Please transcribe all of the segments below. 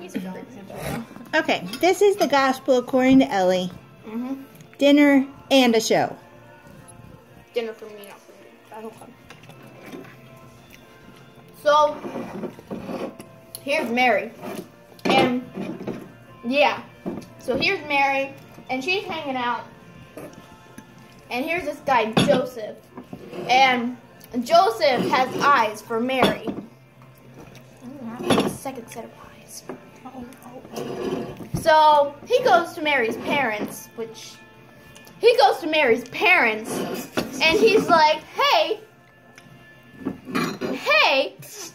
He's a crazy dog. Okay, this is the gospel according to Elie. Mm-hmm. Dinner and a show. Dinner for me, not for you. That's okay. So, here's Mary. And, yeah. So here's Mary, and she's hanging out. And here's this guy, Joseph. And Joseph has eyes for Mary. A second set of eyes. So he goes to Mary's parents, and he's like, hey,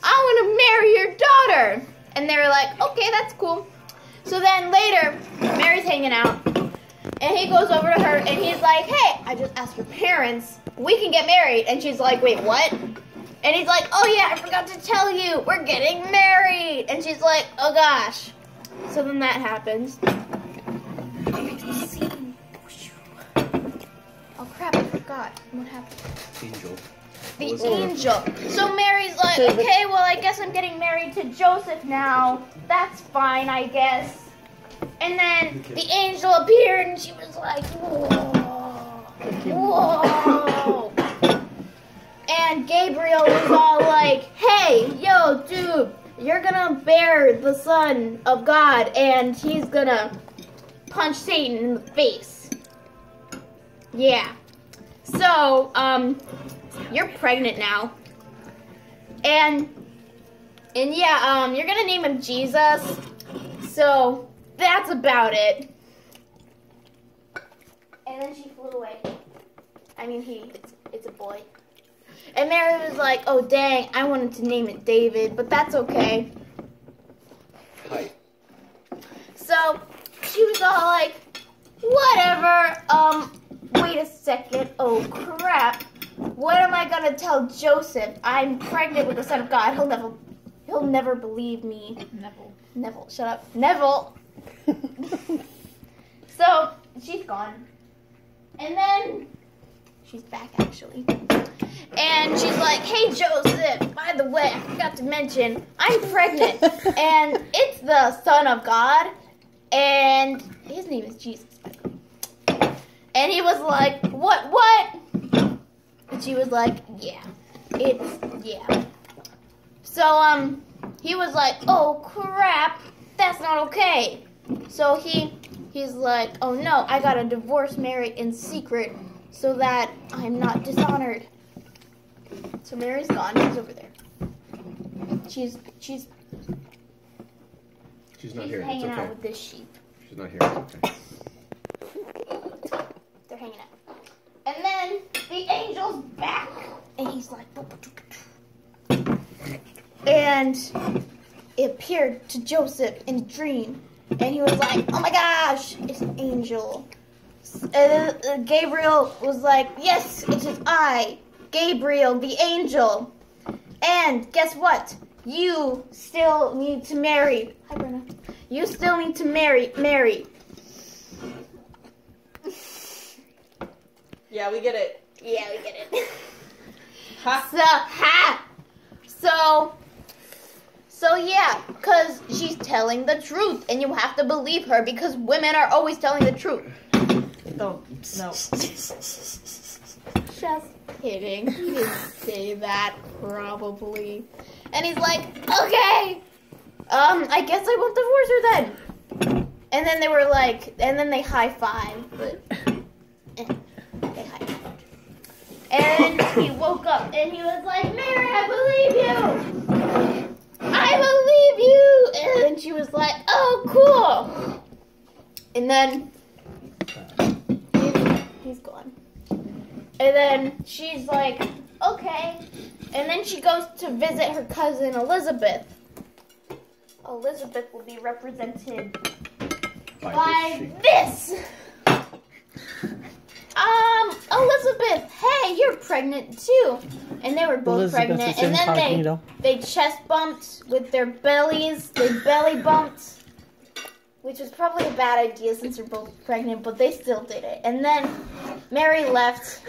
I want to marry your daughter. And they were like, okay, that's cool. So then later, Mary's hanging out, and he goes over to her, and he's like, hey, I just asked your parents, we can get married. And she's like, wait, what? And he's like, oh yeah, I forgot to tell you, we're getting married. And she's like, oh gosh. So then that happens. Oh crap, I forgot. What happened? The angel. So Mary's like, okay, well, I guess I'm getting married to Joseph now. That's fine, I guess. And then the angel appeared, and she was like, whoa. And Gabriel was all like, hey, yo, dude, you're gonna bear the Son of God, and he's gonna punch Satan in the face. Yeah. So, you're pregnant now. And yeah, you're gonna name him Jesus. So, that's about it. And then she flew away. I mean, it's a boy. And Mary was like, oh dang, I wanted to name it David, but that's okay. Hi. So, she was all like, whatever, wait a second, oh crap. What am I gonna tell Joseph? I'm pregnant with the Son of God. He'll never believe me. Neville, shut up. Neville. So, she's gone. And then, she's back actually. And she's like, hey Joseph, by the way, I forgot to mention, I'm pregnant. And it's the Son of God. And his name is Jesus, by the way. And he was like, what? And she was like, yeah. So, he was like, oh crap, that's not okay. So he's like, oh no, I gotta divorce Mary in secret so that I'm not dishonored. So Mary's gone, she's over there. She's not here, it's hanging okay. out with this sheep. She's not here, it's okay. They're hanging out. And then the angel's back. And he's like, and it appeared to Joseph in a dream. And he was like, oh my gosh, it's an angel. And Gabriel was like, yes, it is I, Gabriel the angel. And guess what? You still need to marry. Hi, Brenna. You still need to marry Mary. Yeah, we get it. Yeah, we get it. Ha. So yeah, because she's telling the truth, and you have to believe her because women are always telling the truth. No. Just kidding. He didn't say that, probably. And he's like, okay, I guess I won't divorce her then. And then they were like, and then they high-fived, but they high-fived. And he woke up, and he was like, Mary, I believe you! I believe you! And then she was like, oh, cool! And then he's gone. And then she's like, okay. And then she goes to visit her cousin Elizabeth. Elizabeth will be represented by this. Elizabeth, hey, you're pregnant too. And they were both pregnant. And then they chest bumped with their bellies. They belly bumped. Which was probably a bad idea since they're both pregnant, but they still did it. And then Mary left.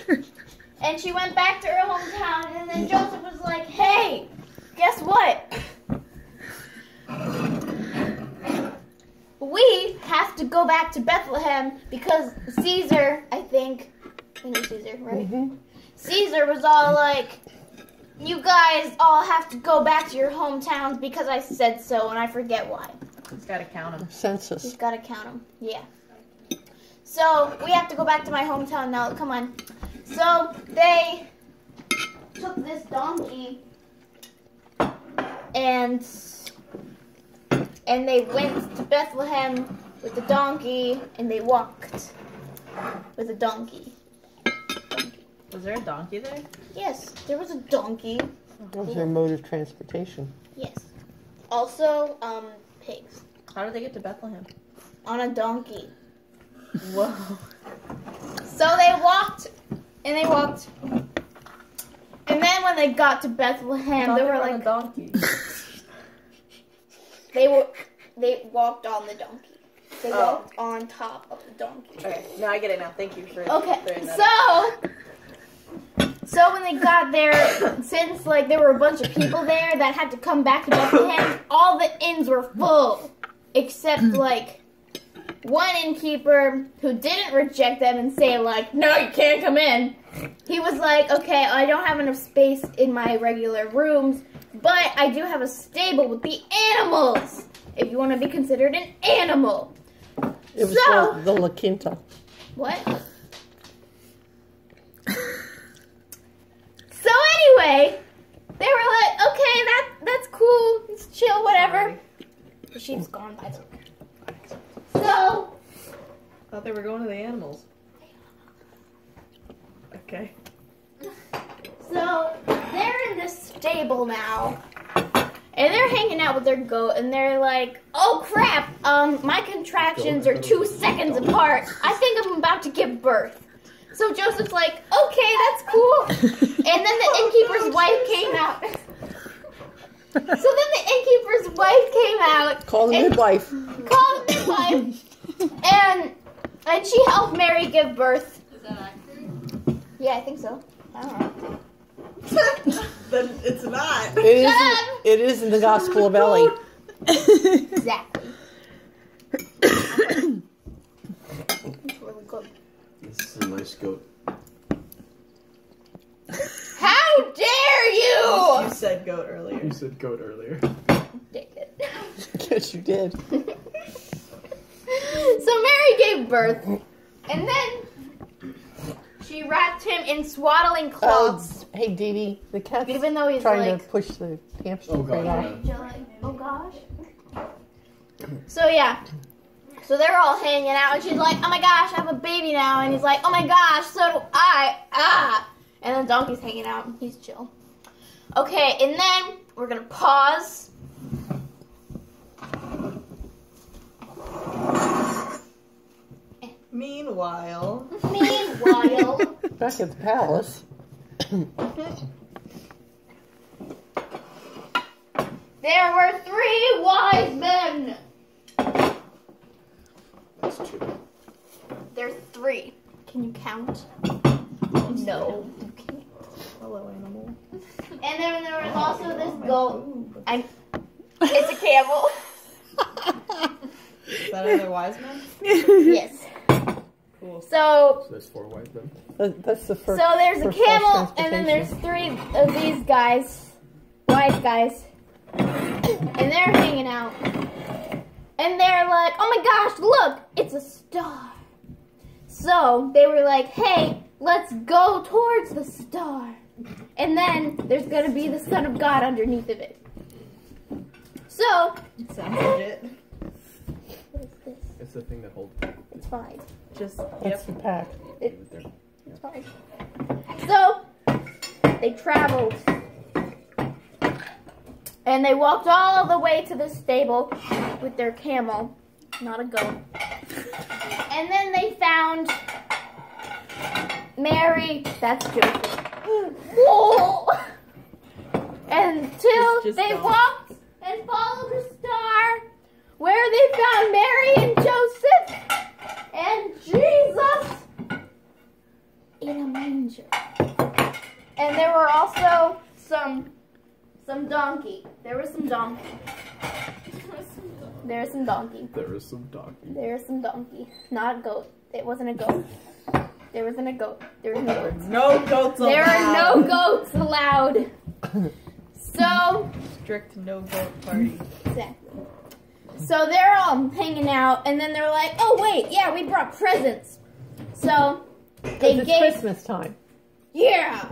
And she went back to her hometown. And then Joseph was like, hey, guess what? to go back to Bethlehem because Caesar, I think it was Caesar, right? Mm-hmm. Caesar was all like, you guys all have to go back to your hometowns because I said so, and I forget why. He's got to count them. He's Census. got to count them, yeah. So, we have to go back to my hometown now, come on. So, they took this donkey and they went to Bethlehem with the donkey, and they walked with the donkey. Was there a donkey there? Yes, there was a donkey. That was their mode of transportation. Yes. Also, pigs. How did they get to Bethlehem? On a donkey. Whoa. So they walked, and they walked. And then when they got to Bethlehem, they were on a like, donkey. they walked on the donkey. They walked on top of the donkey. Okay, no, I get it now. Thank you for Okay, clearing that up. so when they got there, since like there were a bunch of people there that had to come back to Bethlehem, all the inns were full, except like one innkeeper who didn't reject them and say like, no, you can't come in. He was like, okay, I don't have enough space in my regular rooms, but I do have a stable with the animals, if you want to be considered an animal. It was So- the La Quinta. What? So anyway, they were like, okay, that's cool, it's chill, whatever. The sheep's gone, by the way. So, Thought they were going to the animals. Okay. so they're in this stable now, and they're hanging out with their goat, and they're like, oh crap, my contractions are 2 seconds apart. I think I'm about to give birth. So Joseph's like, okay, that's cool. And then the innkeeper's wife came out. So then the innkeeper's wife came out. Call the and midwife. Called the midwife. And she helped Mary give birth. Is that accurate? Yeah, I think so. I don't know. Then it's not. It is in the Gospel of Elie. Exactly. It's really good. This is a nice goat. How dare you! You said goat earlier. You said goat earlier. Dang it. Yes, you did. So Mary gave birth, and then she wrapped him in swaddling cloths. Hey, Dee Dee, the cat's Even though he's trying like, to push the hamster Oh, crate God, off. yeah. oh gosh. So yeah. So they're all hanging out, and she's like, oh my gosh, I have a baby now. And he's like, oh my gosh, so do I. Ah. And then Donkey's hanging out, and he's chill. Okay, and then we're going to pause. Meanwhile. Back at the palace. There were 3 wise men. That's 2. There's 3. Can you count? No, you can't. Hello, animal. And then there was also this goat. It's a camel. Is that another wise man? Yes. Cool. So So there's 4 white men. That's the first. So there's a first camel, false and then there's transportation. 3 of these guys, wise guys, and they're hanging out. And they're like, oh my gosh, look, it's a star. So they were like, hey, let's go towards the star. And then there's going to be the Son of God underneath of it. So, Sounds legit. what is this? It's the thing that holds. It's fine. Just, That's the pack. It's fine. So, they traveled. And they walked all the way to the stable with their camel, not a goat. And then they found Mary, that's Joseph. Whoa! Until Just they don't. walked and followed the star, where they found Mary and Joseph and Jesus in a manger. And there were also some donkey. There was some donkey. There was some donkey. There's some donkey. There is some donkey. There's some donkey. Not a goat. It wasn't a goat. There wasn't a goat. There was no goats. No goats allowed. There are no goats allowed. So, Strict no goat party. exactly. So they're all hanging out, and then they're like, "Oh wait, yeah, we brought presents." So they It's gave, Christmas time. yeah.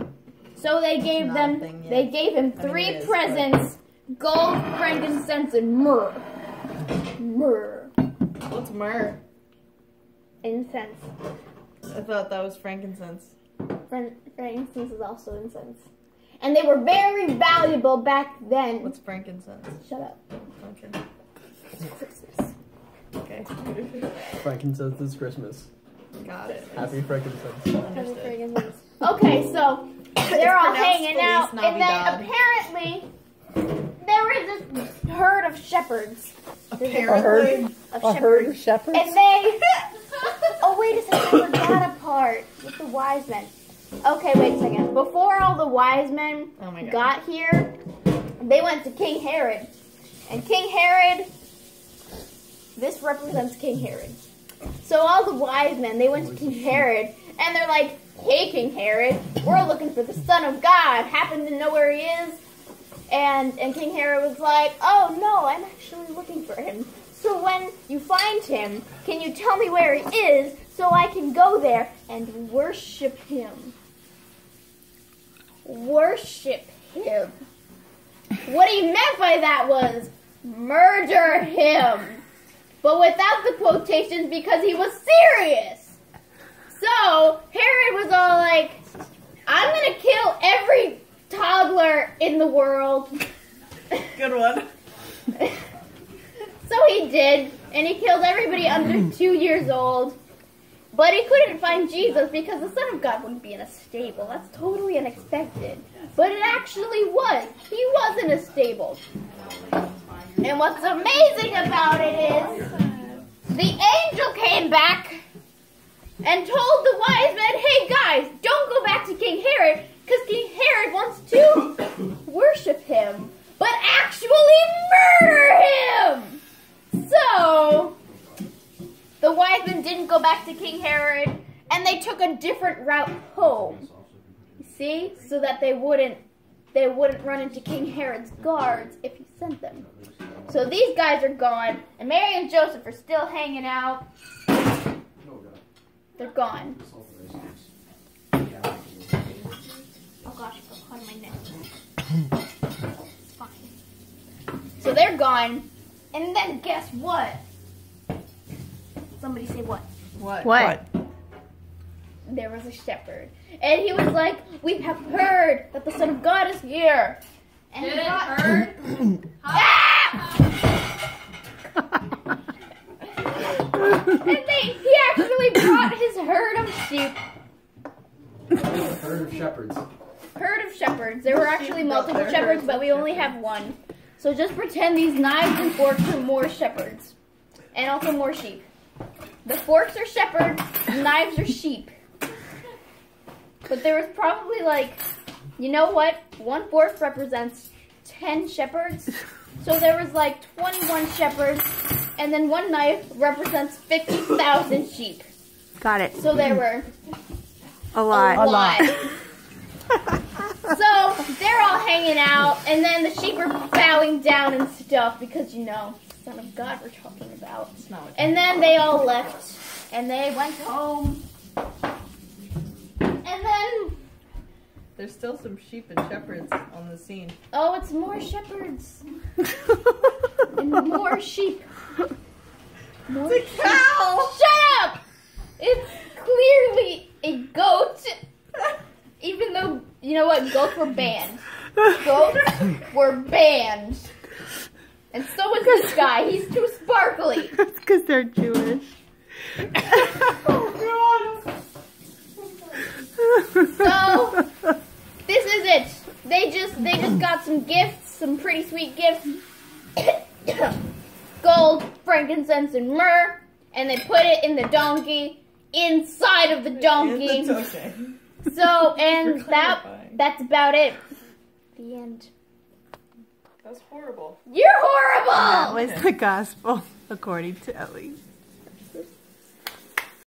So they gave Not a them, thing yet. they gave him I mean, three it is, presents: gold, frankincense, and myrrh. Myrrh, What's myrrh? incense. I thought that was frankincense. Frankincense is also incense, and they were very valuable back then. What's frankincense? Shut up. Okay. It's Christmas. Okay. Frankincense is Christmas. Got it. Happy frankincense. Understood. Okay, so they're all pronounced hanging out, Feliz and then Navidad. apparently there was this herd of shepherds. Apparently. Of A herd of shepherds. shepherds? And they. Oh, wait a second, I forgot a part with the wise men. Okay, wait a second. Before all the wise men Oh my God. got here, they went to King Herod. And King Herod. This represents King Herod. So all the wise men, they went to King Herod, and they're like, "Hey, King Herod, we're looking for the Son of God. Happen to know where he is?" And King Herod was like, "Oh, no, I'm actually looking for him. So when you find him, can you tell me where he is so I can go there and worship him?" Worship him. What he meant by that was murder him. But without the quotations because he was serious. So Herod was all like, "I'm going to kill every toddler in the world." Good one. So he did, and he killed everybody under 2 years old. But he couldn't find Jesus because the Son of God wouldn't be in a stable. That's totally unexpected. But it actually was. He was in a stable. And what's amazing about it is the angel came back and told the wise men, "Hey guys, don't go back to King Herod because King Herod wants to worship him, but actually murder him." So the wise men didn't go back to King Herod, and they took a different route home. You see, so that they wouldn't run into King Herod's guards if he sent them. So these guys are gone, and Mary and Joseph are still hanging out. They're gone. Oh gosh, I got caught in my neck. It's fine. So they're gone, and then guess what? Somebody say what? What? There was a shepherd, and he was like, "We have heard that the Son of God is here." And he got heard. And he actually brought his herd of sheep. Herd of shepherds. Herd of shepherds. There were actually multiple shepherds, but we only have one. So just pretend these knives and forks are more shepherds, and also more sheep. The forks are shepherds, the knives are sheep. But there was probably like, you know what? One fork represents 10 shepherds. So there was like 21 shepherds, and then one knife represents 50,000 sheep. Got it. So there were A lot. a lot. So they're all hanging out, and then the sheep are bowing down and stuff because, you know, Son of God we're talking about. And then they all left, and they went home. And then, There's still some sheep and shepherds on the scene. oh, it's more shepherds. And more sheep. More It's a cow! Shut up! It's clearly a goat. Even though, you know what, goats were banned. Goats were banned. And so was this guy. He's too sparkly. That's because they're Jewish. Oh, God. So, this is it. They just got some gifts, some pretty sweet gifts. Gold, frankincense, and myrrh. And they put it in the donkey, inside of the donkey. It's okay. So, and For clarifying. that's about it. The end. That's horrible. You're horrible! That was the gospel, according to Elie.